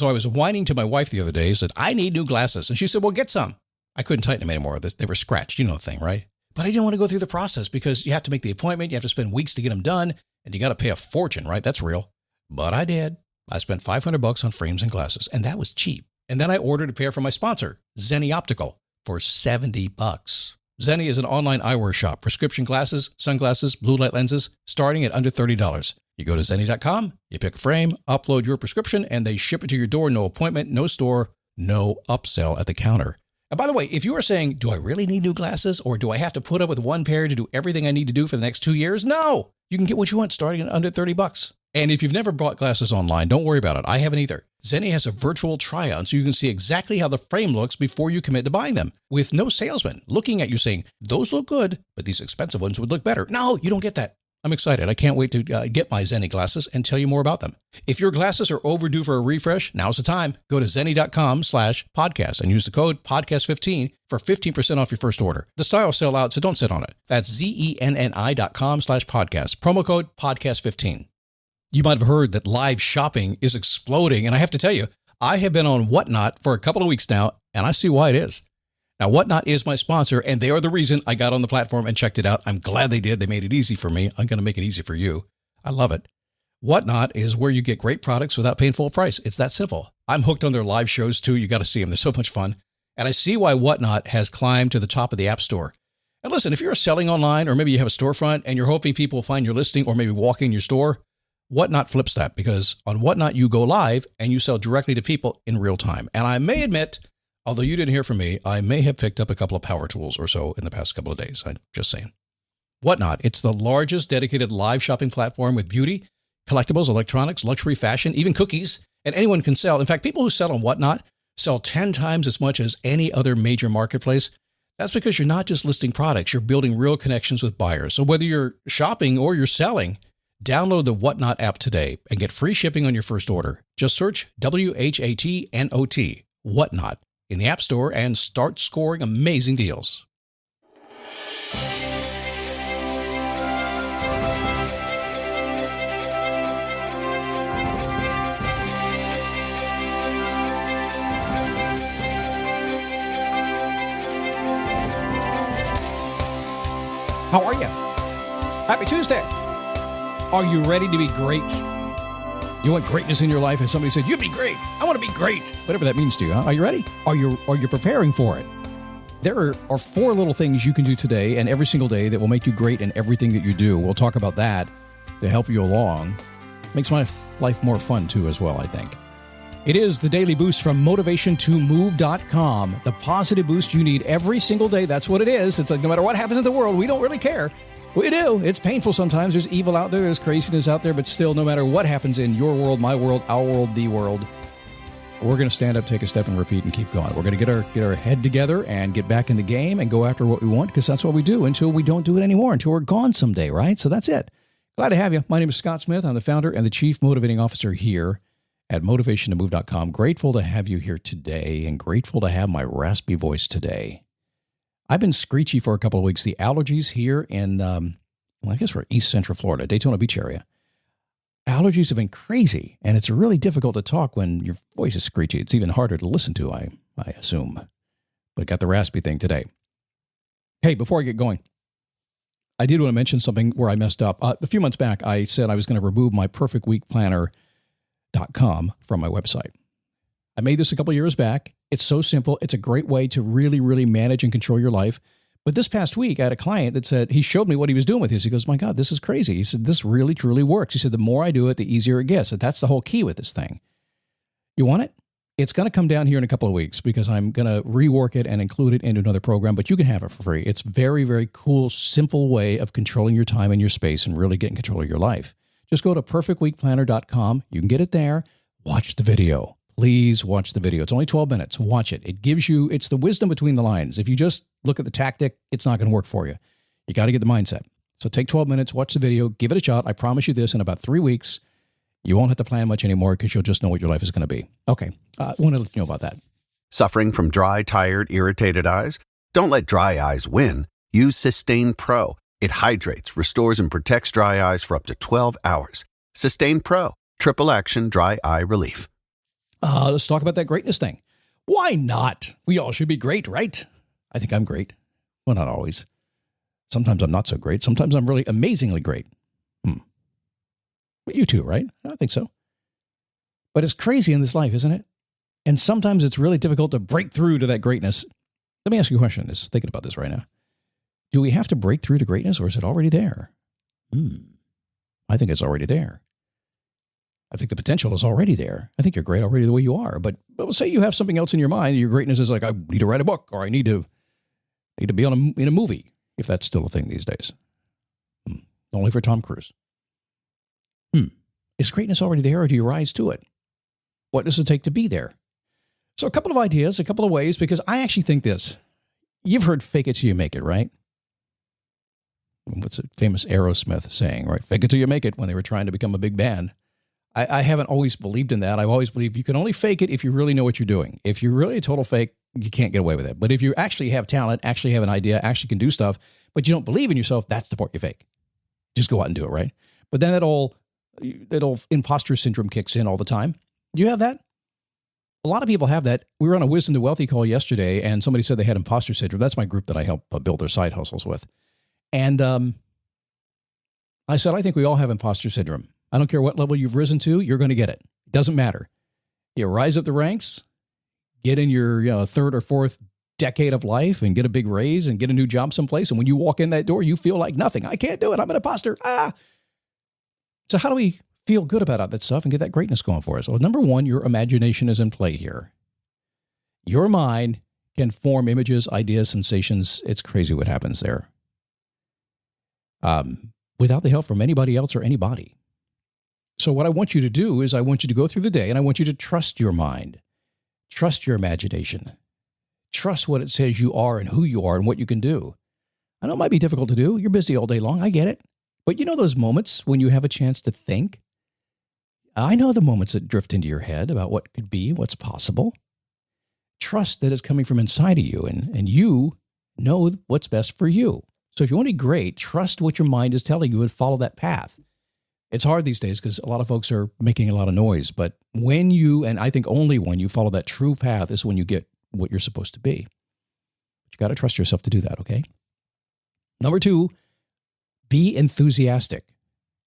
So I was whining to my wife the other day, said, I need new glasses. And she said, well, get some. I couldn't tighten them anymore. They were scratched. You know the thing, right? But I didn't want to go through the process because you have to make the appointment. You have to spend weeks to get them done. And you got to pay a fortune, right? That's real. But I did. I spent $500 on frames and glasses, and that was cheap. And then I ordered a pair from my sponsor, Zenni Optical, for $70. Zenni is an online eyewear shop. Prescription glasses, sunglasses, blue light lenses, starting at under $30. You go to Zenni.com, you pick a frame, upload your prescription, and they ship it to your door. No appointment, no store, no upsell at the counter. And by the way, if you are saying, do I really need new glasses, or do I have to put up with one pair to do everything I need to do for the next 2 years? No! You can get what you want starting at under $30. And if you've never bought glasses online, don't worry about it. I haven't either. Zenni has a virtual try-on, so you can see exactly how the frame looks before you commit to buying them, with no salesman looking at you saying, those look good, but these expensive ones would look better. No, you don't get that. I'm excited. I can't wait to get my Zenni glasses and tell you more about them. If your glasses are overdue for a refresh, now's the time. Go to Zenni.com/podcast and use the code podcast15 for 15% off your first order. The styles sell out, so don't sit on it. That's Zenni.com/podcast. Promo code podcast15. You might have heard that live shopping is exploding, and I have to tell you, I have been on Whatnot for a couple of weeks now, and I see why it is. Now, Whatnot is my sponsor, and they are the reason I got on the platform and checked it out. I'm glad they did. They made it easy for me. I'm going to make it easy for you. I love it. Whatnot is where you get great products without paying full price. It's that simple. I'm hooked on their live shows, too. You got to see them. They're so much fun. And I see why Whatnot has climbed to the top of the App Store. And listen, if you're selling online, or maybe you have a storefront and you're hoping people will find your listing or maybe walk in your store, Whatnot flips that, because on Whatnot, you go live and you sell directly to people in real time. And I may admit, although you didn't hear from me, I may have picked up a couple of power tools or so in the past couple of days. I'm just saying. Whatnot, it's the largest dedicated live shopping platform with beauty, collectibles, electronics, luxury, fashion, even cookies, and anyone can sell. In fact, people who sell on Whatnot sell 10 times as much as any other major marketplace. That's because you're not just listing products, you're building real connections with buyers. So whether you're shopping or you're selling, download the Whatnot app today and get free shipping on your first order. Just search WHATNOT, Whatnot, in the App Store and start scoring amazing deals. How are you? Happy Tuesday. Are you ready to be great? You want greatness in your life? And somebody said, you'd be great. I want to be great. Whatever that means to you. Huh? Are you ready? Are you preparing for it? There are 4 little things you can do today and every single day that will make you great in everything that you do. We'll talk about that to help you along. Makes my life more fun too as well, I think. It is the daily boost from motivationtomove.com. The positive boost you need every single day. That's what it is. It's like no matter what happens in the world, we don't really care. We do. It's painful sometimes. There's evil out there. There's craziness out there. But still, no matter what happens in your world, my world, our world, the world, we're going to stand up, take a step, and repeat and keep going. We're going to get our head together and get back in the game and go after what we want, because that's what we do until we don't do it anymore, until we're gone someday, right? So that's it. Glad to have you. My name is Scott Smith. I'm the founder and the chief motivating officer here at motivationtomove.com. Grateful to have you here today and grateful to have my raspy voice today. I've been screechy for a couple of weeks. The allergies here in, I guess we're East Central Florida, Daytona Beach area. Allergies have been crazy, and it's really difficult to talk when your voice is screechy. It's even harder to listen to, I assume. But got the raspy thing today. Hey, before I get going, I did want to mention something where I messed up. A few months back, I said I was going to remove my perfectweekplanner.com from my website. I made this a couple of years back. It's so simple. It's a great way to really, really manage and control your life. But this past week, I had a client that said, he showed me what he was doing with his. He goes, my God, this is crazy. He said, this really, truly works. He said, the more I do it, the easier it gets. So that's the whole key with this thing. You want it? It's going to come down here in a couple of weeks because I'm going to rework it and include it into another program, but you can have it for free. It's very, very cool, simple way of controlling your time and your space and really getting control of your life. Just go to perfectweekplanner.com. You can get it there. Watch the video. Please watch the video. It's only 12 minutes. Watch it. It gives you, it's the wisdom between the lines. If you just look at the tactic, it's not going to work for you. You got to get the mindset. So take 12 minutes, watch the video, give it a shot. I promise you this, in about 3 weeks, you won't have to plan much anymore because you'll just know what your life is going to be. Okay. I want to let you know about that. Suffering from dry, tired, irritated eyes? Don't let dry eyes win. Use Systane Pro. It hydrates, restores, and protects dry eyes for up to 12 hours. Systane Pro. Triple action dry eye relief. Let's talk about that greatness thing. Why not? We all should be great, right? I think I'm great. Well, not always. Sometimes I'm not so great. Sometimes I'm really amazingly great. But you too, right? I think so. But it's crazy in this life, isn't it? And sometimes it's really difficult to break through to that greatness. Let me ask you a question. Just thinking about this right now. Do we have to break through to greatness, or is it already there? I think it's already there. I think the potential is already there. I think you're great already the way you are. But let's say you have something else in your mind. Your greatness is like, I need to write a book, or I need to be in a movie, if that's still a thing these days. Only for Tom Cruise. Is greatness already there, or do you rise to it? What does it take to be there? So a couple of ideas, a couple of ways, because I actually think this. You've heard fake it till you make it, right? What's a famous Aerosmith saying, right? Fake it till you make it, when they were trying to become a big band. I haven't always believed in that. I've always believed you can only fake it if you really know what you're doing. If you're really a total fake, you can't get away with it. But if you actually have talent, actually have an idea, actually can do stuff, but you don't believe in yourself, that's the part you fake. Just go out and do it, right? But then that old imposter syndrome kicks in all the time. Do you have that? A lot of people have that. We were on a Wisdom to Wealthy call yesterday, and somebody said they had imposter syndrome. That's my group that I help build their side hustles with. And I said, I think we all have imposter syndrome. I don't care what level you've risen to, you're going to get it. It doesn't matter. You rise up the ranks, get in your third or fourth decade of life and get a big raise and get a new job someplace. And when you walk in that door, you feel like nothing. I can't do it. I'm an imposter. So how do we feel good about all that stuff and get that greatness going for us? Well, number one, your imagination is in play here. Your mind can form images, ideas, sensations. It's crazy what happens there. Without the help from anybody else or anybody. So what I want you to do is I want you to go through the day and I want you to trust your mind, trust your imagination, trust what it says you are and who you are and what you can do. I know it might be difficult to do. You're busy all day long. I get it. But you know those moments when you have a chance to think? I know the moments that drift into your head about what could be, what's possible. Trust that it's coming from inside of you and you know what's best for you. So if you want to be great, trust what your mind is telling you and follow that path. It's hard these days because a lot of folks are making a lot of noise. But when you, and I think only when you follow that true path is when you get what you're supposed to be. But you got to trust yourself to do that, okay? Number two, be enthusiastic.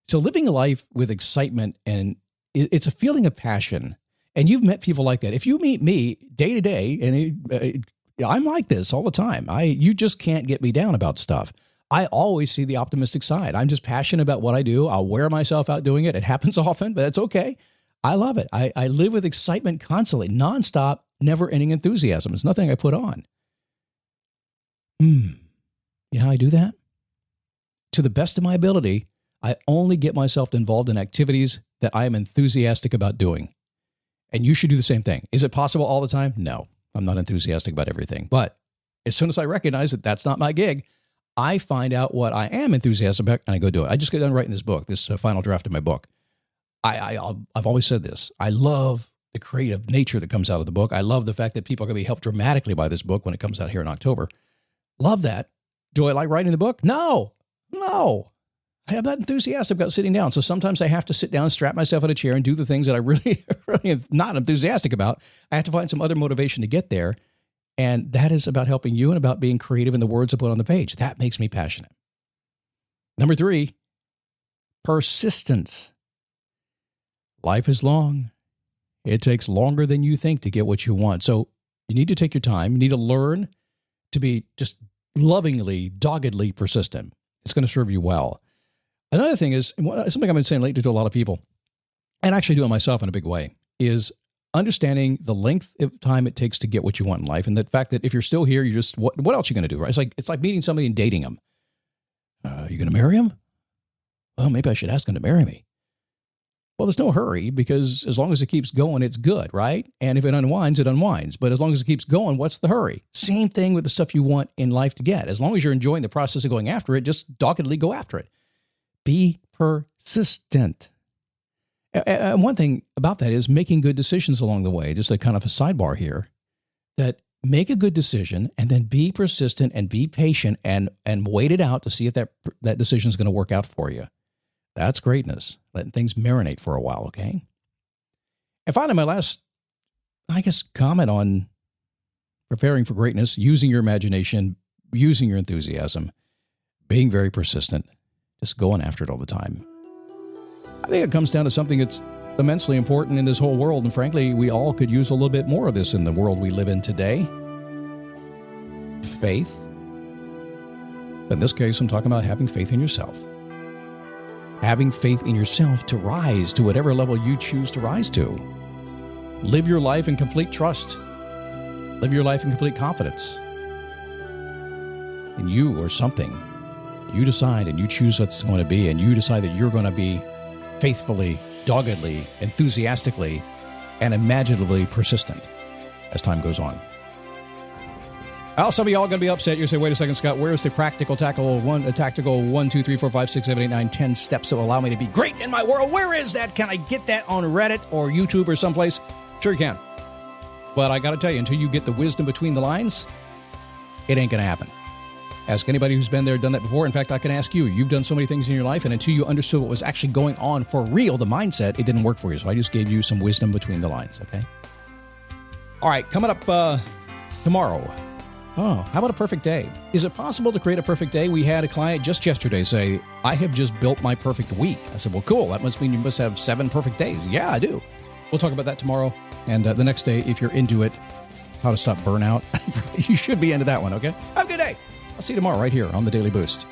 So living a life with excitement, and it's a feeling of passion. And you've met people like that. If you meet me day to day, and I'm like this all the time. You just can't get me down about stuff. I always see the optimistic side. I'm just passionate about what I do. I'll wear myself out doing it. It happens often, but that's okay. I love it. I live with excitement constantly, nonstop, never-ending enthusiasm. It's nothing I put on. You know how I do that? To the best of my ability, I only get myself involved in activities that I am enthusiastic about doing. And you should do the same thing. Is it possible all the time? No, I'm not enthusiastic about everything. But as soon as I recognize that that's not my gig, I find out what I am enthusiastic about and I go do it. I just got done writing this book, this final draft of my book. I've always said this. I love the creative nature that comes out of the book. I love the fact that people are going to be helped dramatically by this book when it comes out here in October. Love that. Do I like writing the book? No. I am not enthusiastic about sitting down. So sometimes I have to sit down, strap myself in a chair and do the things that I really am not enthusiastic about. I have to find some other motivation to get there. And that is about helping you and about being creative in the words I put on the page. That makes me passionate. Number three, persistence. Life is long. It takes longer than you think to get what you want. So you need to take your time. You need to learn to be just lovingly, doggedly persistent. It's going to serve you well. Another thing is, something I've been saying lately to a lot of people, and actually doing myself in a big way, is understanding the length of time it takes to get what you want in life. And the fact that if you're still here, you just, what else are you going to do, right? It's like meeting somebody and dating them. You going to marry him? Well, maybe I should ask him to marry me. Well, there's no hurry because as long as it keeps going, it's good, right? And if it unwinds, it unwinds. But as long as it keeps going, what's the hurry? Same thing with the stuff you want in life to get. As long as you're enjoying the process of going after it, just doggedly go after it. Be persistent. And one thing about that is making good decisions along the way. Just a kind of a sidebar here, that make a good decision and then be persistent and be patient and wait it out to see if that decision is going to work out for you. That's greatness. Letting things marinate for a while, okay? And finally, my last comment on preparing for greatness, using your imagination, using your enthusiasm, being very persistent, just going after it all the time. I think it comes down to something that's immensely important in this whole world, and frankly, we all could use a little bit more of this in the world we live in today. Faith. In this case, I'm talking about having faith in yourself. Having faith in yourself to rise to whatever level you choose to rise to. Live your life in complete trust. Live your life in complete confidence. In you or something. You decide and you choose what it's going to be, and you decide that you're going to be faithfully, doggedly, enthusiastically, and imaginatively persistent as time goes on. Well, some of y'all are going to be upset. You say, wait a second, Scott, where's the tactical 1, 2, 3, 4, 5, 6, 7, 8, 9, 10 steps that will allow me to be great in my world? Where is that? Can I get that on Reddit or YouTube or someplace? Sure you can. But I got to tell you, until you get the wisdom between the lines, it ain't going to happen. Ask anybody who's been there, done that before. In fact, I can ask you. You've done so many things in your life, and until you understood what was actually going on for real, the mindset, it didn't work for you. So I just gave you some wisdom between the lines, okay? All right, coming up tomorrow. Oh, how about a perfect day? Is it possible to create a perfect day? We had a client just yesterday say, I have just built my perfect week. I said, well, cool. That must mean you must have 7 perfect days. Yeah, I do. We'll talk about that tomorrow. And the next day, if you're into it, how to stop burnout. You should be into that one, okay? Have a good day. I'll see you tomorrow right here on the Daily Boost.